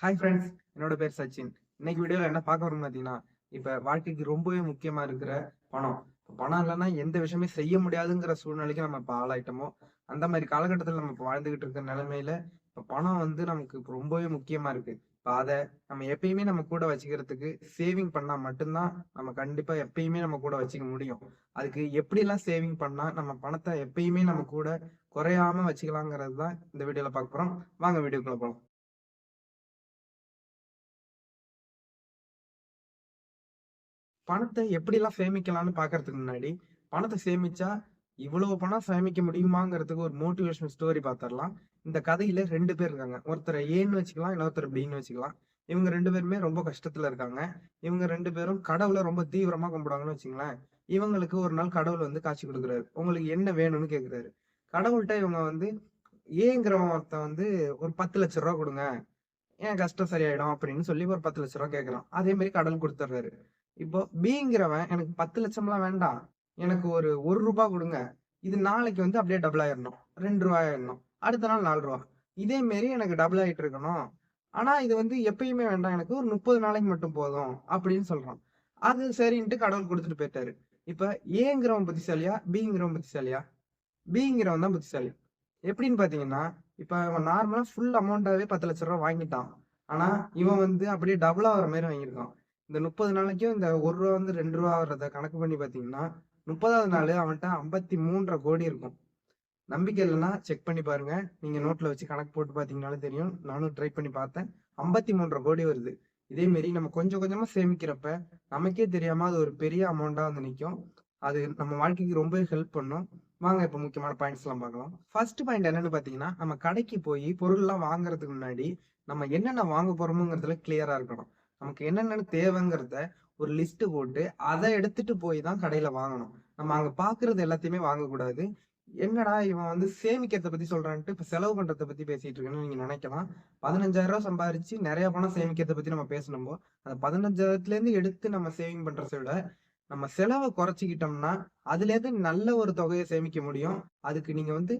Hi friends, என்னோட பேர் சச்சின். இன்னைக்கு வீடியோவில் என்ன பார்க்க வரோம் பார்த்தீங்கன்னா, இப்போ வாழ்க்கைக்கு ரொம்பவே முக்கியமாக இருக்கிற பணம். பணம் இல்லைன்னா எந்த விஷயமே செய்ய முடியாதுங்கிற சூழ்நிலைக்கு நம்ம இப்போ ஆளாயிட்டோமோ, அந்த மாதிரி காலகட்டத்தில் நம்ம இப்போ வாழ்ந்துகிட்டு இருக்கிற நிலைமையில இப்போ பணம் வந்து நமக்கு இப்போ ரொம்பவே முக்கியமாக இருக்கு. இப்போ அதை நம்ம எப்பயுமே நம்ம கூட வச்சுக்கிறதுக்கு சேவிங் பண்ணால் மட்டும்தான் நம்ம கண்டிப்பாக எப்பயுமே நம்ம கூட வச்சுக்க முடியும். அதுக்கு எப்படிலாம் சேவிங் பண்ணால் நம்ம பணத்தை எப்பயுமே நம்ம கூட குறையாம வச்சுக்கலாங்கிறது தான் இந்த வீடியோவில் பார்க்க போகிறோம். வாங்க வீடியோக்குள்ள போகலாம். பணத்த எப்படிலாம் சேமிக்கலாம்னு பார்க்கறதுக்கு முன்னாடி, பணத்த சேமிச்சா, இவ்வளவு பணம் சேமிக்க முடியுமாங்கிறதுக்கு ஒரு மோட்டிவேஷனல் ஸ்டோரி பார்த்துரலாம். இந்த கதையில 2 பேர் இருக்காங்க. ஒருத்தர ஏன்னு வச்சுக்கலாம், இன்னொருத்தர பின்னு வச்சுக்கலாம். இவங்க 2 பேருமே ரொம்ப கஷ்டத்துல இருக்காங்க. இவங்க 2 பேரும் கடவுள ரொம்ப தீவிரமா கும்பிடுவாங்கன்னு வச்சுக்கங்களேன். இவங்களுக்கு ஒரு நாள் கடவுள் வந்து காட்சி குடுக்குறாரு. உங்களுக்கு என்ன வேணும்னு கேட்கிறாரு. கடவுள்ட்ட இவங்க வந்து ஏங்கிறவன் ஒருத்தன் வந்து ஒரு ரூ. 10,00,000 குடுங்க. என் கஷ்டம் சரியாயிடும் அப்படின்னு சொல்லி ஒரு ரூ. 10,00,000 கேட்கறான். அதே மாரி கடவுள் குடுத்துடுறாரு. இப்போ பிங்கிறவன் எனக்கு 10,00,000லாம் வேண்டாம். எனக்கு ஒரு ரூ. 1 குடுங்க. இது நாளைக்கு வந்து அப்படியே டபுள் ஆயிரணும். ரூ. 2 ஆயிரணும். அடுத்த நாள் ரூ. 4. இதே மாரி எனக்கு டபுள் ஆயிட்டு இருக்கணும். ஆனா இது வந்து எப்பயுமே வேண்டாம். எனக்கு ஒரு 30 நாளைக்கு மட்டும் போதும் அப்படின்னு சொல்றான். அது சரின்ட்டு கடவுள் குடுத்துட்டு போயிட்டாரு. இப்ப ஏங்கிறவன் புத்திசாலியா? பிங்கிறவன் புத்திசாலியா? பிங்கிறவன் தான் புத்திசாலி. எப்படின்னு பார்த்தீங்கன்னா, இப்ப அவன் நார்மலா ஃபுல் அமௌண்ட்டாவே ரூ. 10,00,000 வாங்கிட்டான். ஆனா, இவன் வந்து அப்படியே டபுள் ஆகுற மாரி வாங்கியிருக்கான். இந்த 30 நாளைக்கும் இந்த ரூ. 1 வந்து ரூ. 2 ஆகுறத கணக்கு பண்ணி பார்த்தீங்கன்னா, 30வது நாளு அவன்ட்ட 53,00,00,000 இருக்கும். நம்பிக்கை இல்லன்னா செக் பண்ணி பாருங்க. நீங்க நோட்ல வச்சு கணக்கு போட்டு பார்த்தீங்கனாலும் தெரியும். நானும் ட்ரை பண்ணி பார்த்தேன். 53,00,00,000 வருது. இதே மாரி நம்ம கொஞ்சம் கொஞ்சமா சேமிக்கிறப்ப, நமக்கே தெரியாம அது ஒரு பெரிய அமௌண்ட்டா வந்து நிக்கும். அது நம்ம வாழ்க்கைக்கு ரொம்பவே ஹெல்ப் பண்ணும். வாங்க இப்ப முக்கியமான பாயிண்ட்ஸ்லாம் பார்க்கலாம். ஃபர்ஸ்ட் பாயிண்ட் என்னன்னு பார்த்தீங்கன்னா, நம்ம கடைக்கு போயி பொருள்லாம் வாங்குறதுக்கு முன்னாடி, நம்ம என்னென்ன வாங்க போறோம்ங்கிறதுல கிளியரா இருக்கணும். நமக்கு என்னென்னன்னு தேவைங்கிறத ஒரு லிஸ்ட் போட்டு, அத எடுத்துட்டு போய் தான் கடையில வாங்கணும். நம்ம அங்க பார்க்குறது எல்லாத்தையுமே வாங்கக்கூடாது. என்னடா இவன் வந்து சேமிக்கிறத பத்தி சொல்றான்ட்டு, இப்ப செலவு பண்றத பத்தி பேசிட்டு இருக்கேன்னு நீங்க நினைக்கலாம். ரூ. 15,000 சம்பாரிச்சு நெறைய பணம் சேமிக்கிறத பத்தி நம்ம பேசணும்போ, அந்த 15,000லேருந்து எடுத்து நம்ம சேவிங் பண்றத விட, நம்ம செலவ குறைச்சுக்கிட்டோம்னா, அதுலேருந்து நல்ல ஒரு தொகைய சேமிக்க முடியும். அதுக்கு நீங்க வந்து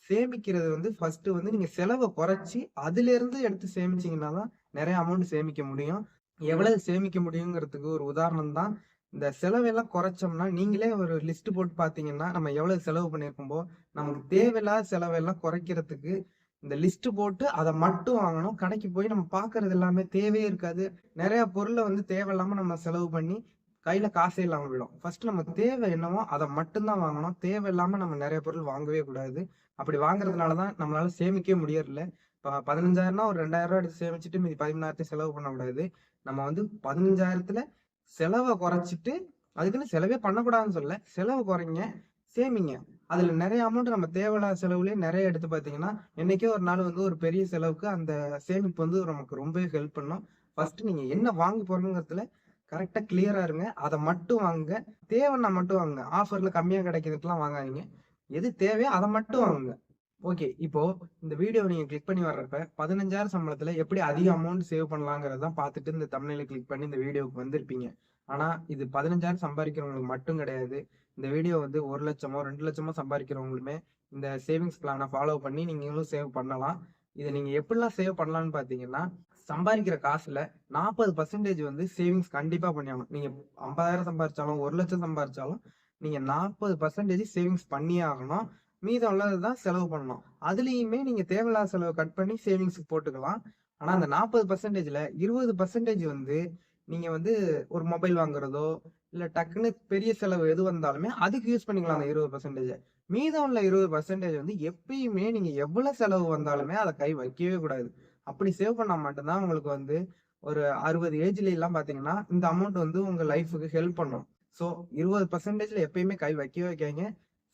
சேமிக்கிறது வந்து ஃபர்ஸ்ட்டு வந்து நீங்க செலவ குறைச்சு, அதிலேருந்து எடுத்து சேமிச்சீங்கன்னா தான் நெறைய அமௌண்ட் சேமிக்க முடியும். எவ்வளவு சேமிக்க முடியுங்கிறதுக்கு ஒரு உதாரணம் தான். இந்த செலவெல்லாம் குறைச்சோம்னா, நீங்களே ஒரு லிஸ்ட் போட்டு பார்த்தீங்கன்னா, நம்ம எவ்வளவு செலவு பண்ணியிருக்கோம்போ, நமக்கு தேவையில்லாத செலவெல்லாம் குறைக்கிறதுக்கு இந்த லிஸ்ட் போட்டு அத மட்டும் வாங்கணும். கடைக்கு போய் நம்ம பார்க்கறது எல்லாமே தேவையே இருக்காது. நெறைய பொருள வந்து தேவையில்லாம நம்ம செலவு பண்ணி, கையில காசே இல்லாம போயிடும். ஃபர்ஸ்ட் நமக்கு தேவை என்னவோ அத மட்டும் தான் வாங்கணும். தேவையில்லாம நம்ம நெறைய பொருள் வாங்கவே கூடாது. அப்படி வாங்குறதுனால தான் நம்மளால சேமிக்கவே முடியறதில்ல. இப்ப 15,000ன்னா ஒரு ரூ. 2,000 எடுத்து சேமிச்சுட்டு மீதி 16,000 செலவு பண்ணக்கூடாது. நம்ம வந்து 15,000த்துல செலவ குறைச்சிட்டு, அதுக்குன்னு செலவே பண்ணக்கூடாதுன்னு சொல்லல. செலவ குறைங்க, சேமிங்க. அதுல நெறைய அமௌண்ட் நம்ம தேவையில்லாத செலவுலயே நெறைய எடுத்து பார்த்தீங்கன்னா, என்னைக்கோ ஒரு நாள் வந்து ஒரு பெரிய செலவுக்கு அந்த சேமிப்பு வந்து நமக்கு ரொம்பவே ஹெல்ப் பண்ணும். ஃபர்ஸ்ட் நீங்க என்ன வாங்க போறீங்கங்கிறதுல கரெக்ட்டா கிளியரா இருங்க. அத மட்டும் வாங்குங்க. தேவைன்னா மட்டும் வாங்குங்க. ஆஃபர்ல கம்மியா கிடைக்கிறதுக்கெல்லாம் வாங்காதீங்க. எது தேவையோ அத மட்டும் வாங்குங்க. ஓகே. இப்போ இந்த வீடியோவ நீங்க கிளிக் பண்ணி வர்றப்ப 15,000 சம்பளத்துல எப்படி அதிக அமௌண்ட் சேவ் பண்ணலாங்கிறத தான் பார்த்துட்டு இந்த தம்ப்நெயில கிளிக் பண்ணி இந்த வீடியோவுக்கு வந்திருப்பீங்க. ஆனா, இது 15,000 சம்பாதிக்கிறவங்களுக்கு மட்டும் கிடையாது. இந்த வீடியோ வந்து 1,00,000மோ, 2,00,000மோ சம்பாதிக்கிறவங்களுமே இந்த சேவிங்ஸ் பிளான ஃபாலோ பண்ணி நீங்களும் சேவ் பண்ணலாம். இத நீங்க எப்படிலாம் சேவ் பண்ணலாம்னு பார்த்தீங்கன்னா, சம்பாதிக்கிற காசுல 40% வந்து சேவிங்ஸ் கண்டிப்பா பண்ணியாகணும். நீங்க 50,000 சம்பாரிச்சாலும், 1,00,000 சம்பாரிச்சாலும், நீங்க 40% சேவிங்ஸ் பண்ணியே ஆகணும். மீதம் உள்ளது தான் செலவு பண்ணணும். அதுலயுமே நீங்க தேவையில்லாத செலவ கட் பண்ணி சேவிங்ஸ்க்கு போட்டுக்கலாம். ஆனா, அந்த 40%ல 20% வந்து நீங்க வந்து ஒரு மொபைல் வாங்குறதோ, இல்ல டக்குன்னு பெரிய செலவு எது வந்தாலுமே அதுக்கு யூஸ் பண்ணிக்கலாம் அந்த 20%. மீதம் உள்ள 20% வந்து எப்பயுமே நீங்க எவ்வளவு செலவு வந்தாலுமே அத கை வைக்கவே கூடாது. அப்படி சேவ் பண்ணா மட்டும் தான் உங்களுக்கு வந்து ஒரு 60 ஏஜ்லலாம் பார்த்தீங்கன்னா, இந்த அமௌண்ட் வந்து உங்க லைஃப்‌க்கு ஹெல்ப் பண்ணும். ஸோ 20%ல எப்பயுமே கை வைக்கவே வைக்காதீங்க.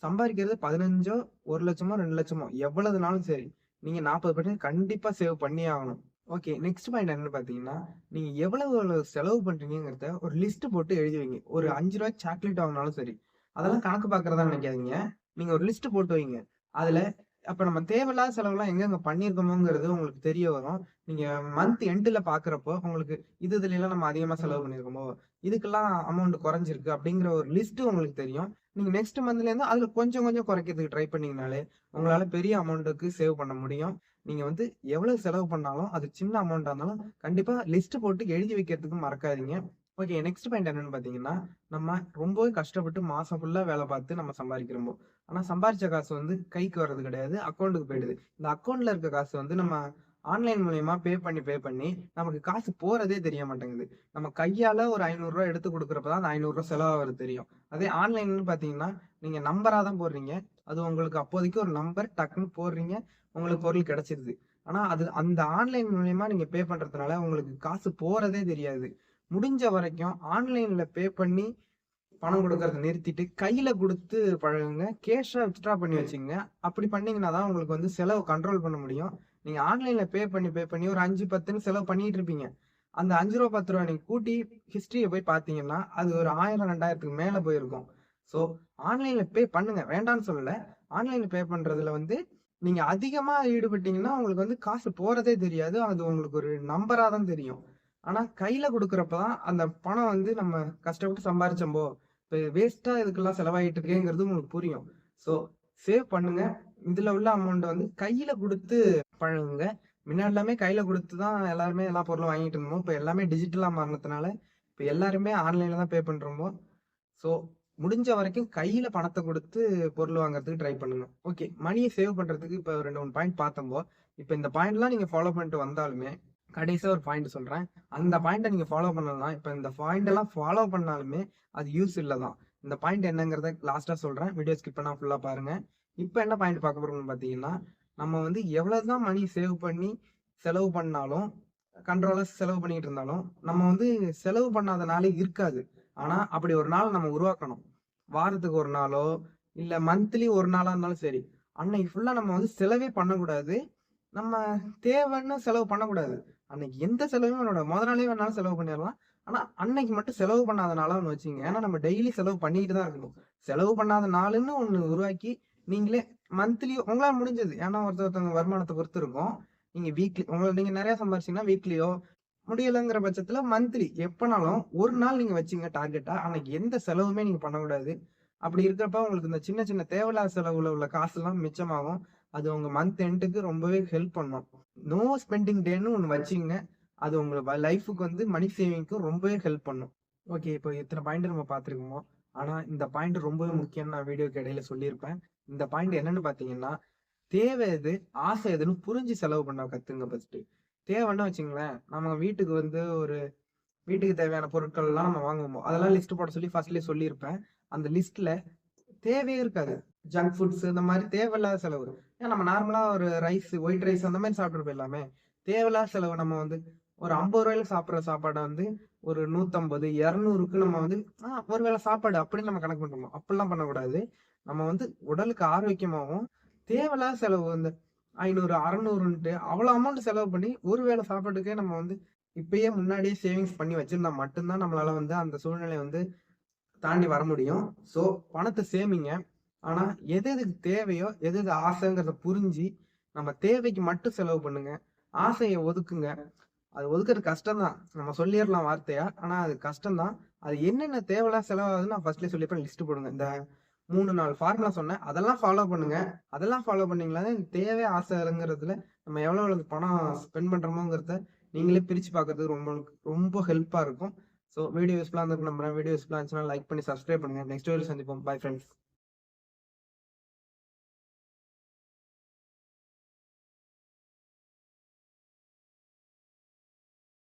சம்பாரிக்கிறது 15ஓ, 1,00,000மோ, 2,00,000மோ எவ்வளவுனாலும் சரி. நீங்க 40% கண்டிப்பா சேவ் பண்ணியே ஆகணும். ஓகே. நெக்ஸ்ட் பாயிண்ட் என்னன்னு பார்த்தீங்கன்னா, நீங்க எவ்வளவு எவ்வளவு செலவு பண்றீங்கங்கிறத ஒரு லிஸ்ட் போட்டு எழுதி வைங்க. ஒரு ரூ. 5 சாக்லேட் வாங்குனாலும் சரி. அதெல்லாம் கணக்கு பார்க்கிறதா நினைக்காதீங்க. நீங்க ஒரு லிஸ்ட் போட்டு வைங்க. அதுல அப்ப நம்ம தேவையில்லாத செலவுலாம் எங்கெங்க பண்ணியிருக்கோமோங்கிறது உங்களுக்கு தெரிய வரும். நீங்க மந்த் எண்டுல பார்க்கிறப்போ, உங்களுக்கு இதுலலாம் நம்ம அதிகமா செலவு பண்ணியிருக்கோமோ, இதுக்கெல்லாம் அமௌண்ட் குறைஞ்சிருக்கு அப்படிங்கிற ஒரு லிஸ்ட் உங்களுக்கு தெரியும். நீங்க நெக்ஸ்ட் மந்த்லேருந்து அதுல கொஞ்சம் கொஞ்சம் குறைக்கிறதுக்கு ட்ரை பண்ணீங்கனாலே, உங்களால பெரிய அமௌண்ட்டுக்கு சேவ் பண்ண முடியும். நீங்க வந்து எவ்வளவு செலவு பண்ணாலும் அது சின்ன அமௌண்ட்டா இருந்தாலும் கண்டிப்பா லிஸ்ட் போட்டு எழுதி வைக்கிறதுக்கு மறக்காதீங்க. ஓகே, நெக்ஸ்ட் பாயிண்ட் என்னன்னு பார்த்தீங்கன்னா, நம்ம ரொம்பவே கஷ்டப்பட்டு மாசம் ஃபுல்லா வேலை பார்த்து நம்ம சம்பாதிக்கிறோம். ஆனா சம்பாரிச்ச காசு வந்து கைக்கு வர்றது கிடையாது. அக்கவுண்ட்க்கு போயிடுது. இந்த அக்கவுண்ட்ல இருக்க காசு வந்து நம்ம ஆன்லைன் மூலியமா பே பண்ணி நமக்கு காசு போறதே தெரிய மாட்டேங்குது. நம்ம கையால ஒரு ரூ. 500 எடுத்து குடுக்குறப்ப தான் அந்த ரூ. 500 செலவாகுறது தெரியும். அதே ஆன்லைன்னு பார்த்தீங்கன்னா, நீங்க நம்பரா தான் போடுறீங்க. அது உங்களுக்கு அப்போதைக்கு ஒரு நம்பர் டக்குன்னு போடுறீங்க. உங்களுக்கு பொருள் கிடைச்சிருது. ஆனா அது அந்த ஆன்லைன் மூலியமா நீங்க பண்றதுனால உங்களுக்கு காசு போறதே தெரியாது. முடிஞ்ச வரைக்கும் ஆன்லைன்ல பண்ணி பணம் குடுக்கறத நிறுத்திட்டு, கையில குடுத்து பழகுங்க. கேஷா வித்ட்ரா பண்ணி வச்சுக்கங்க. அப்படி பண்ணீங்கன்னா தான் உங்களுக்கு வந்து செலவு கண்ட்ரோல் பண்ண முடியும். நீங்க ஆன்லைன்ல பே பண்ணி ஒரு 5, 10ன்னு செலவு பண்ணிட்டு இருப்பீங்க. அந்த ரூ. 5 ரூ. 10 நீங்க கூட்டி ஹிஸ்டரிய போய் பார்த்தீங்கன்னா, அது ஒரு 1000, 2000க்கு மேல போயிருக்கும். ஸோ ஆன்லைன்ல பண்ணுங்க. வேண்டான்னு சொல்லல. ஆன்லைன்ல பண்றதுல வந்து நீங்க அதிகமா ஈடுபட்டீங்கன்னா, உங்களுக்கு வந்து காசு போறதே தெரியாது. அது உங்களுக்கு ஒரு நம்பரா தான் தெரியும். ஆனா கையில குடுக்குறப்ப தான் அந்த பணம் வந்து நம்ம கஷ்டப்பட்டு சம்பாரிச்சோம்போ, இப்ப வேஸ்ட்டா இதுக்கெல்லாம் செலவாயிட்டு இருக்கேங்கிறது உங்களுக்கு புரியும். ஸோ சேவ் பண்ணுங்க. இதுல உள்ள அமௌண்ட்ட வந்து கையில குடுத்து பழகுங்க. முன்னாடி எல்லாமே கையில குடுத்து தான் எல்லாருமே எல்லா பொருளும் வாங்கிட்டு இருந்தோம். இப்ப எல்லாமே டிஜிட்டலா மாறுனதுனால, இப்ப எல்லாருமே ஆன்லைன்ல தான் பண்றோமோ. ஸோ முடிஞ்ச வரைக்கும் கையில பணத்த குடுத்து பொருள் வாங்குறதுக்கு ட்ரை பண்ணுங்க. ஓகே. மணிய சேவ் பண்றதுக்கு இப்ப 2, 3 பாயிண்ட் பார்த்தோம்போ, இப்ப இந்த பாயிண்ட்லாம் நீங்க ஃபாலோ பண்ணிட்டு வந்தாலுமே, கடைசியா ஒரு பாயிண்ட் சொல்றேன். அந்த பாயிண்ட்ட நீங்க ஃபாலோ பண்ணலனா, இப்ப இந்த பாயிண்ட் எல்லாம் ஃபாலோ பண்ணாலுமே அது யூஸ் இல்ல தான். இந்த பாயிண்ட் என்னங்கிறத லாஸ்ட்டா சொல்றேன். வீடியோ ஸ்கிப் பண்ணாம ஃபுல்லா பாருங்க. இப்ப என்ன பாயிண்ட் பார்க்க போறோம்னு பார்த்தீங்கன்னா, நம்ம வந்து எவ்வளவுதான் மணி சேவ் பண்ணி செலவு பண்ணாலும், கண்ட்ரோலா செலவு பண்ணிட்டு இருந்தாலும், நம்ம வந்து செலவு பண்ணாத நாளே இருக்காது. ஆனா, அப்படி ஒரு நாள் நம்ம உருவாக்கணும். வாரத்துக்கு 1 நாளோ, இல்ல மந்த்லி 1 நாளா இருந்தாலும் சரி. அன்னைக்கு ஃபுல்லா நம்ம வந்து செலவே பண்ணக்கூடாது. நம்ம தேவைன்னு செலவு பண்ணக்கூடாது. அன்னைக்கு எந்த செலவும் மொத நாளே வேணாலும் செலவு பண்ணிறலாம். ஆனா, அன்னைக்கு மட்டும் செலவு பண்ணாத நாளா ஒண்ணு வச்சுக்கங்க. ஏன்னா, நம்ம டெய்லி செலவு பண்ணிட்டு தான் இருக்கணும். செலவு பண்ணாத நாளுன்னு ஒண்ணு உருவாக்கி, நீங்களே மந்த்லி உங்களால முடிஞ்சது. ஏன்னா, ஒருத்தவங்க வருமானத்த பொறுத்து இருக்கும். நீங்க நெறைய சம்பாரிச்சீங்கன்னா வீக்லியோ, முடியலங்கிற பட்சத்துல மந்த்லி எப்பனாலும் ஒரு நாள் நீங்க வச்சுங்க டார்கெட்டா. அன்னைக்கு எந்த செலவுமே நீங்க பண்ணக்கூடாது. அப்படி இருக்கிறப்ப உங்களுக்கு இந்த சின்ன சின்ன தேவையில்லாத செலவுல உள்ள காசுலாம் மிச்சமாகும். அது உங்க மந்த் எண்டுக்கு ரொம்பவே ஹெல்ப் பண்ணும். நோ ஸ்பெண்டிங் டேன்னு ஒண்ணு வச்சீங்க. அது உங்க லைஃப்க்கு வந்து மணி சேவிங்க்கு ரொம்பவே ஹெல்ப் பண்ணும். ஓகே. இப்போ இத்தன பாயிண்ட் நம்ம பார்த்துருக்கோம். ஆனா இந்த பாயிண்ட் ரொம்பவே முக்கியம்னு நான் வீடியோக்கு இடையில சொல்லியிருப்பேன். இந்த பாயிண்ட் என்னன்னு பார்த்தீங்கன்னா, தேவை எது? ஆசை எதுன்னு புரிஞ்சு செலவு பண்ண கத்துங்க ஃபர்ஸ்ட்டு. தேவைன்னா வச்சுக்கங்களேன், நம்ம வீட்டுக்கு வந்து வீட்டுக்கு தேவையான பொருட்கள்லாம் நம்ம வாங்குவோம். அதெல்லாம் லிஸ்ட் போட சொல்லி ஃபர்ஸ்ட்லயே சொல்லியிருப்பேன். அந்த லிஸ்ட்ல தேவையே இருக்காது. ஜங்க் ஃபுட்ஸ் இந்த மாரி தேவையில்லாத செலவு. ஏன் நம்ம நார்மலா ஒரு ஒயிட் ரைஸ் அந்த மாரி சாப்பிட்டுட்டு போயிடலாமே. தேவையில்லாத செலவு நம்ம வந்து ஒரு ரூ. 50ல சாப்பிடுற சாப்பாட வந்து ஒரு 150, 200க்கு நம்ம வந்து ஒரு வேளை சாப்பாடு அப்படின்னு நம்ம கணக்கு பண்ணுவோம். அப்படிலாம் பண்ணக்கூடாது. நம்ம வந்து உடலுக்கு ஆரோக்கியமாவும், தேவையில்லாத செலவு இந்த 500, 600ன்ட்டு அவ்வளோ அமௌண்ட் செலவு பண்ணி ஒரு வேளை சாப்பாட்டுக்கே நம்ம வந்து இப்பயே முன்னாடியே சேவிங்ஸ் பண்ணி வச்சிருந்தா மட்டும் தான் நம்மளால வந்து அந்த சூழ்நிலைய வந்து தாண்டி வர முடியும். ஸோ பணத்த சேமிங்க. ஆனா எது எதுக்கு தேவையோ, எது எது ஆசைங்கிறத புரிஞ்சு, நம்ம தேவைக்கு மட்டும் செலவு பண்ணுங்க. ஆசைய ஒதுக்குங்க. அது ஒதுக்குறது கஷ்டம் தான். நம்ம சொல்லிறலாம் வார்த்தையா. ஆனா அது கஷ்டம் தான். அது என்னென்ன தேவையில்லாத செலவாகுதுன்னு நான் ஃபர்ஸ்ட்லயே சொல்லியிருப்பேன். லிஸ்ட் போடுங்க. இந்த 3, 4 ஃபார்முலா சொன்னேன். அதெல்லாம் ஃபாலோ பண்ணுங்க. அதெல்லாம் ஃபாலோ பண்ணீங்கனாலே தேவை, ஆசைங்கிறதுல நம்ம எவ்வளோ எவ்வளவு பணம் ஸ்பெண்ட் பண்றோமோங்கிறத நீங்களே பிரிச்சு பார்க்கறதுக்கு ரொம்ப ஹெல்ப்பா இருக்கும். ஸோ வீடியோ யூஸ்ஃபுல்லா இருந்திருக்கும் நம்புறேன். வீடியோ யூஸ்ஃபுல்லா இருந்துச்சுன்னா லைக் பண்ணி சப்ஸ்கிரைப் பண்ணுங்க. நெக்ஸ்ட் வீடியோல சந்திப்போம். Bye friends.